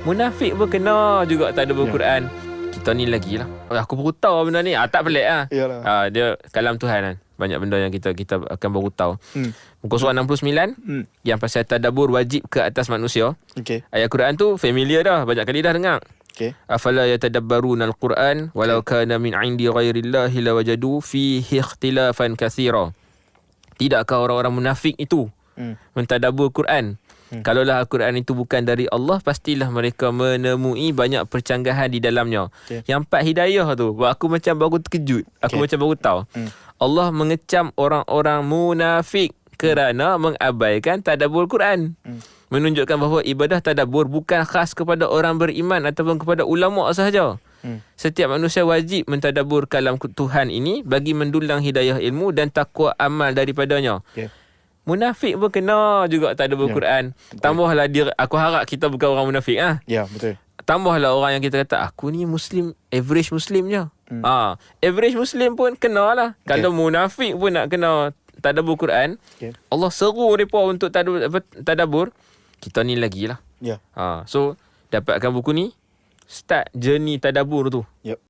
Munafik pun kena juga tadabbur Quran. Kita ni lagi lah. Aku baru tahu benda ni. Tak pelik lah. Dia kalam Tuhan kan. Banyak benda yang kita akan baru tahu. Muka surah 69 yang pasal tadabbur wajib ke atas manusia. Ayat Quran tu familiar dah. Banyak kali dah dengar. Afala yatadabbaruna al-Quran walau kana min 'indi ghairillahi lawajadu fihi ikhtilafan katsira. Tidakkah orang-orang munafik itu mentadabbur Quran? Kalaulah Al-Quran itu bukan dari Allah, pastilah mereka menemui banyak percanggahan di dalamnya. Yang 4 hidayah tu, aku macam baru terkejut. Aku macam baru tahu. Allah mengecam orang-orang munafik kerana mengabaikan tadabbur Quran. Menunjukkan bahawa ibadah tadabbur bukan khas kepada orang beriman ataupun kepada ulama sahaja. Setiap manusia wajib mentadabbur kalam Tuhan ini bagi mendulang hidayah ilmu dan takwa amal daripadanya. Munafik pun kena juga tadabbur Quran. Tambahlah aku harap kita bukan orang munafik . Ya, betul. Tambahlah orang yang kita kata aku ni Muslim, average Muslim je. Average Muslim pun kena lah. Kalau munafik pun nak kena tadabbur Quran, Allah seru mereka untuk tadabbur. Kita ni lagi lah. So dapatkan buku ni, start journey tadabbur tu.